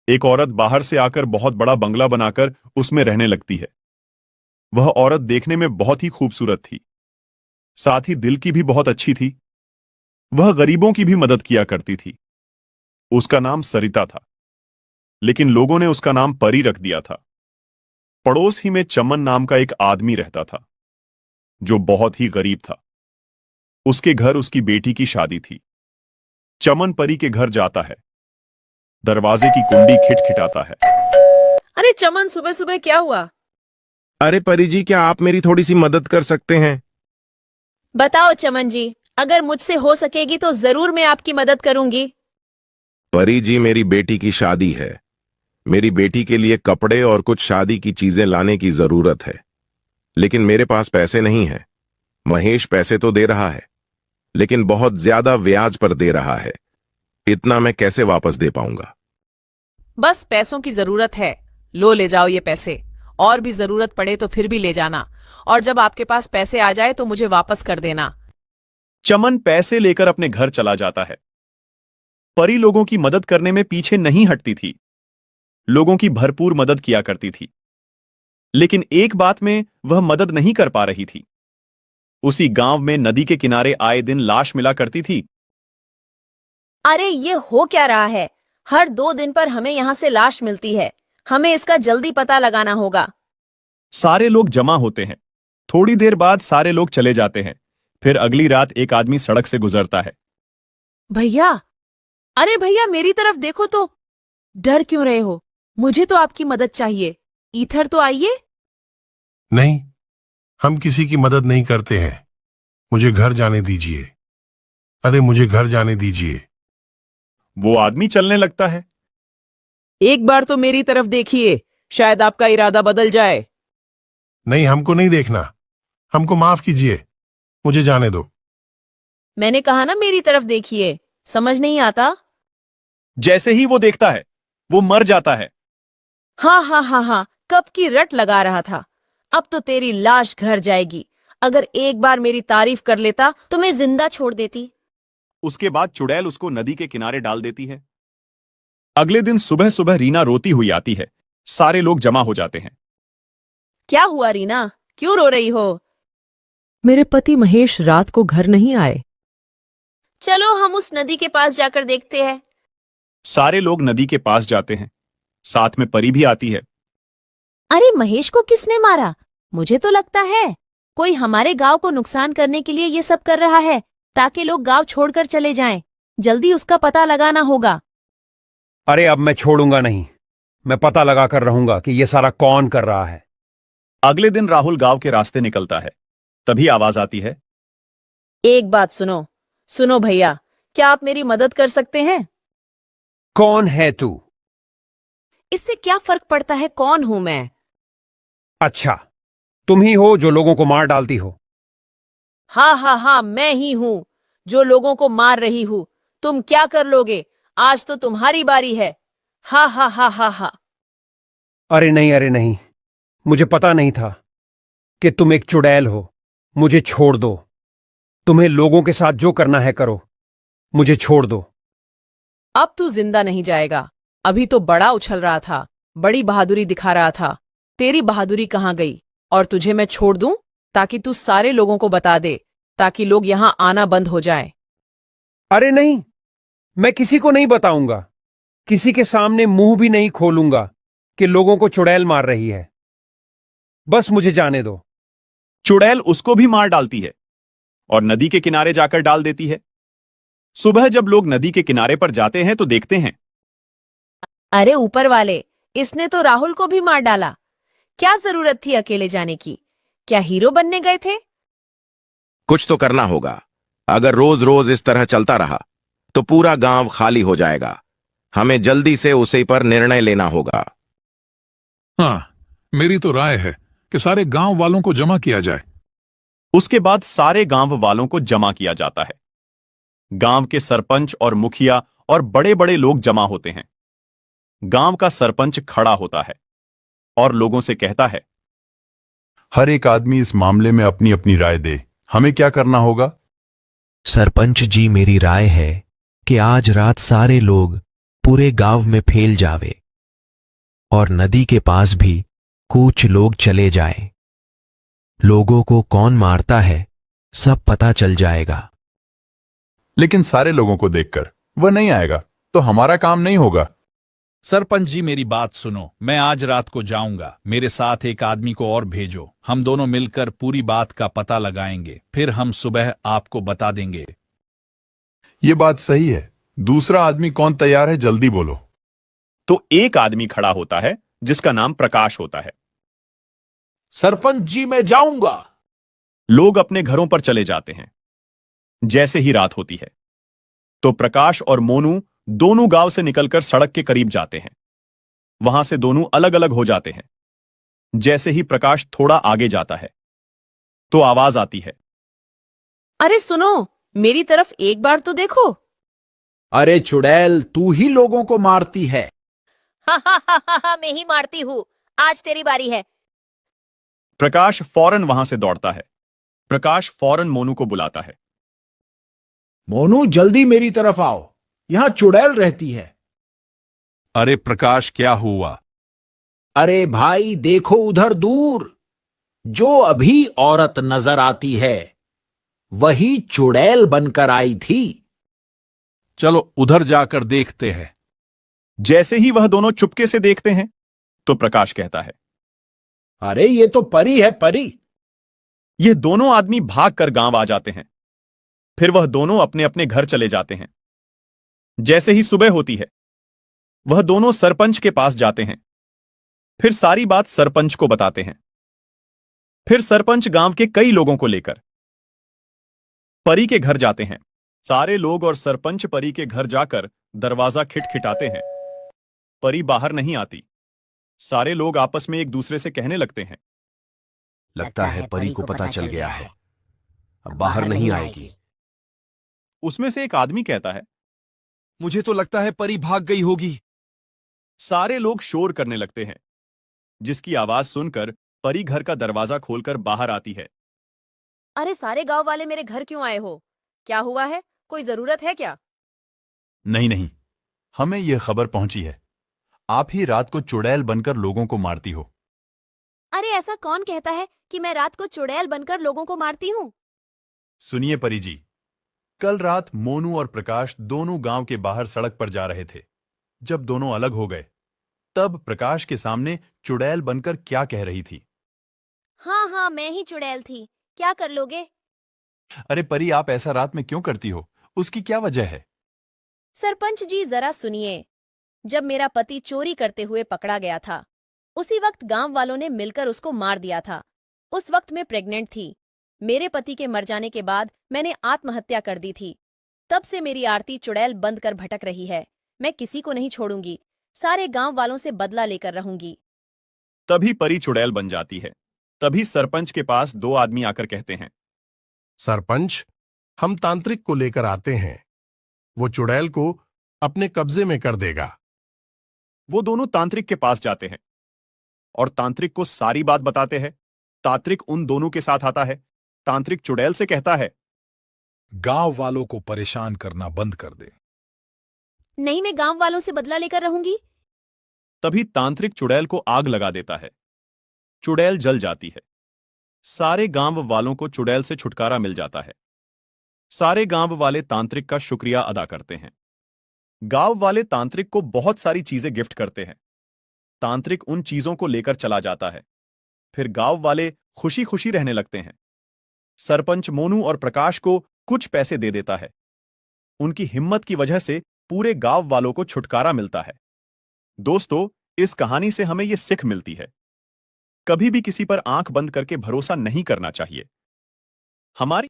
एक औरत बाहर से आकर बहुत बड़ा बंगला बनाकर उसमें रहने लगती है। वह औरत देखने में बहुत ही खूबसूरत थी, साथ ही दिल की भी बहुत अच्छी थी। वह गरीबों की भी मदद किया करती थी। उसका नाम सरिता था, लेकिन लोगों ने उसका नाम परी रख दिया था। पड़ोस ही में चमन नाम का एक आदमी रहता था, जो बहुत ही गरीब था। उसके घर उसकी बेटी की शादी थी। चमन परी के घर जाता है। दरवाजे की कुंडी खिटखिटाता है। अरे चमन, सुबह सुबह क्या हुआ? अरे परी जी, क्या आप मेरी थोड़ी सी मदद कर सकते हैं? बताओ चमन जी, अगर मुझसे हो सकेगी तो जरूर मैं आपकी मदद करूंगी। परी जी, मेरी बेटी की शादी है। मेरी बेटी के लिए कपड़े और कुछ शादी की चीजें लाने की जरूरत है, लेकिन मेरे पास पैसे नहीं है। महेश पैसे तो दे रहा है, लेकिन बहुत ज्यादा ब्याज पर दे रहा है। इतना मैं कैसे वापस दे पाऊंगा? बस पैसों की जरूरत है, लो ले जाओ ये पैसे। और भी जरूरत पड़े तो फिर भी ले जाना, और जब आपके पास पैसे आ जाए तो मुझे वापस कर देना। चमन पैसे लेकर अपने घर चला जाता है। परी लोगों की मदद करने में पीछे नहीं हटती थी। लोगों की भरपूर मदद किया करती थी, लेकिन एक बात में वह मदद नहीं कर पा रही थी। उसी गांव में नदी के किनारे आए दिन लाश मिला करती थी। अरे ये हो क्या रहा है? हर 2 दिन पर हमें यहाँ से लाश मिलती है। हमें इसका जल्दी पता लगाना होगा। सारे लोग जमा होते हैं। थोड़ी देर बाद सारे लोग चले जाते हैं। फिर अगली रात एक आदमी सड़क से गुजरता है। भैया, अरे भैया मेरी तरफ देखो तो। डर क्यों रहे हो? मुझे तो आपकी मदद चाहिए। इधर तो आइए। नहीं, हम किसी की मदद नहीं करते हैं। मुझे घर जाने दीजिए। अरे मुझे घर जाने दीजिए। वो आदमी चलने लगता है। एक बार तो मेरी तरफ देखिए, शायद आपका इरादा बदल जाए। नहीं, हमको नहीं देखना। हमको माफ कीजिए, मुझे जाने दो। मैंने कहा ना मेरी तरफ देखिए, समझ नहीं आता? जैसे ही वो देखता है, वो मर जाता है। हाँ हाँ हाँ हाँ, कब की रट लगा रहा था। अब तो तेरी लाश घर जाएगी। अगर एक बार मेरी तारीफ कर लेता तो मैं जिंदा छोड़ देती। उसके बाद चुड़ैल उसको नदी के किनारे डाल देती है। अगले दिन सुबह सुबह रीना रोती हुई आती है। सारे लोग जमा हो जाते हैं। क्या हुआ रीना, क्यों रो रही हो? मेरे पति महेश रात को घर नहीं आए। चलो हम उस नदी के पास जाकर देखते हैं। सारे लोग नदी के पास जाते हैं। साथ में परी भी आती है। अरे महेश को किसने मारा? मुझे तो लगता है कोई हमारे गांव को नुकसान करने के लिए ये सब कर रहा है, ताकि लोग गांव छोड़कर चले जाएं। जल्दी उसका पता लगाना होगा। अरे अब मैं छोड़ूंगा नहीं। मैं पता लगाकर रहूंगा कि यह सारा कौन कर रहा है। अगले दिन राहुल गांव के रास्ते निकलता है। तभी आवाज आती है। एक बात सुनो। सुनो भैया, क्या आप मेरी मदद कर सकते हैं? कौन है तू? इससे क्या फर्क पड़ता है कौन हूं मैं? अच्छा, तुम ही हो जो लोगों को मार डालती हो। हाँ हाँ हाँ, मैं ही हूं जो लोगों को मार रही हूं। तुम क्या कर लोगे? आज तो तुम्हारी बारी है। हा हा हा हा हा। अरे नहीं, मुझे पता नहीं था कि तुम एक चुड़ैल हो। मुझे छोड़ दो। तुम्हें लोगों के साथ जो करना है करो। मुझे छोड़ दो। अब तू जिंदा नहीं जाएगा। अभी तो बड़ा उछल रहा था, बड़ी बहादुरी दिखा रहा था। तेरी बहादुरी कहाँ गई? और तुझे मैं छोड़ दूं ताकि तू सारे लोगों को बता दे, ताकि लोग यहां आना बंद हो जाए। अरे नहीं, मैं किसी को नहीं बताऊंगा। किसी के सामने मुंह भी नहीं खोलूंगा कि लोगों को चुड़ैल मार रही है। बस मुझे जाने दो। चुड़ैल उसको भी मार डालती है और नदी के किनारे जाकर डाल देती है। सुबह जब लोग नदी के किनारे पर जाते हैं तो देखते हैं। अरे ऊपर वाले, इसने तो राहुल को भी मार डाला। क्या जरूरत थी अकेले जाने की? क्या हीरो बनने गए थे? कुछ तो करना होगा। अगर रोज रोज इस तरह चलता रहा तो पूरा गांव खाली हो जाएगा। हमें जल्दी से उसी पर निर्णय लेना होगा। हाँ, मेरी तो राय है कि सारे गांव वालों को जमा किया जाए। उसके बाद सारे गांव वालों को जमा किया जाता है। गांव के सरपंच और मुखिया और बड़े बड़े लोग जमा होते हैं। गांव का सरपंच खड़ा होता है और लोगों से कहता है, हर एक आदमी इस मामले में अपनी अपनी राय दे। हमें क्या करना होगा? सरपंच जी, मेरी राय है कि आज रात सारे लोग पूरे गांव में फैल जावे और नदी के पास भी कुछ लोग चले जाएं। लोगों को कौन मारता है सब पता चल जाएगा। लेकिन सारे लोगों को देखकर वह नहीं आएगा तो हमारा काम नहीं होगा। सरपंच जी मेरी बात सुनो, मैं आज रात को जाऊंगा, मेरे साथ एक आदमी को और भेजो, हम दोनों मिलकर पूरी बात का पता लगाएंगे, फिर हम सुबह आपको बता देंगे। ये बात सही है। दूसरा आदमी कौन तैयार है, जल्दी बोलो। तो एक आदमी खड़ा होता है जिसका नाम प्रकाश होता है। सरपंच जी मैं जाऊंगा। लोग अपने घरों पर चले जाते हैं। जैसे ही रात होती है तो प्रकाश और मोनू दोनों गांव से निकलकर सड़क के करीब जाते हैं। वहां से दोनों अलग अलग हो जाते हैं। जैसे ही प्रकाश थोड़ा आगे जाता है तो आवाज आती है, अरे सुनो, मेरी तरफ एक बार तो देखो। अरे चुड़ैल, तू ही लोगों को मारती है। मैं ही मारती हूँ, आज तेरी बारी है। प्रकाश फौरन वहां से दौड़ता है। प्रकाश फौरन मोनू को बुलाता है। मोनू जल्दी मेरी तरफ आओ, यहां चुड़ैल रहती है। अरे प्रकाश, क्या हुआ? अरे भाई देखो उधर दूर, जो अभी औरत नजर आती है वही चुड़ैल बनकर आई थी। चलो उधर जाकर देखते हैं। जैसे ही वह दोनों चुपके से देखते हैं तो प्रकाश कहता है, अरे ये तो परी है, परी। ये दोनों आदमी भागकर गांव आ जाते हैं। फिर वह दोनों अपने अपने घर चले जाते हैं। जैसे ही सुबह होती है वह दोनों सरपंच के पास जाते हैं। फिर सारी बात सरपंच को बताते हैं। फिर सरपंच गांव के कई लोगों को लेकर परी के घर जाते हैं। सारे लोग और सरपंच परी के घर जाकर दरवाजा खिटखिटाते हैं। परी बाहर नहीं आती। सारे लोग आपस में एक दूसरे से कहने लगते हैं, लगता है परी को पता चल गया है, अब बाहर नहीं आएगी। उसमें से एक आदमी कहता है, मुझे तो लगता है परी भाग गई होगी। सारे लोग शोर करने लगते हैं, जिसकी आवाज सुनकर परी घर का दरवाजा खोलकर बाहर आती है। अरे सारे गांव वाले मेरे घर क्यों आए हो? क्या हुआ है? कोई जरूरत है क्या? नहीं नहीं, हमें यह खबर पहुंची है, आप ही रात को चुड़ैल बनकर लोगों को मारती हो। अरे ऐसा कौन कहता है कि मैं रात को चुड़ैल बनकर लोगों को मारती हूँ? सुनिए परी जी, कल रात मोनू और प्रकाश दोनों गांव के बाहर सड़क पर जा रहे थे। जब दोनों अलग हो गए तब प्रकाश के सामने चुड़ैल बनकर क्या कह रही थी। हाँ हाँ, मैं ही चुड़ैल थी, क्या कर लोगे? अरे परी, आप ऐसा रात में क्यों करती हो? उसकी क्या वजह है? सरपंच जी जरा सुनिए, जब मेरा पति चोरी करते हुए पकड़ा गया था उसी वक्त गांव वालों ने मिलकर उसको मार दिया था। उस वक्त मैं प्रेग्नेंट थी। मेरे पति के मर जाने के बाद मैंने आत्महत्या कर दी थी। तब से मेरी आरती चुड़ैल बंद कर भटक रही है। मैं किसी को नहीं छोड़ूंगी, सारे गांव वालों से बदला लेकर रहूंगी। तभी परी चुड़ैल बन जाती है। तभी सरपंच के पास दो आदमी आकर कहते हैं, सरपंच, हम तांत्रिक को लेकर आते हैं, वो चुड़ैल को अपने कब्जे में कर देगा। वो दोनों तांत्रिक के पास जाते हैं और तांत्रिक को सारी बात बताते हैं। तांत्रिक उन दोनों के साथ आता है। तांत्रिक चुड़ैल से कहता है, गांव वालों को परेशान करना बंद कर दे। नहीं, मैं गांव वालों से बदला लेकर रहूंगी। तभी तांत्रिक चुड़ैल को आग लगा देता है। चुड़ैल जल जाती है। सारे गांव वालों को चुड़ैल से छुटकारा मिल जाता है। सारे गांव वाले तांत्रिक का शुक्रिया अदा करते हैं। गांव वाले तांत्रिक को बहुत सारी चीजें गिफ्ट करते हैं। तांत्रिक उन चीजों को लेकर चला जाता है। फिर गांव वाले खुशी खुशी रहने लगते हैं। सरपंच मोनू और प्रकाश को कुछ पैसे दे देता है। उनकी हिम्मत की वजह से पूरे गांव वालों को छुटकारा मिलता है। दोस्तों, इस कहानी से हमें यह सीख मिलती है, कभी भी किसी पर आंख बंद करके भरोसा नहीं करना चाहिए। हमारी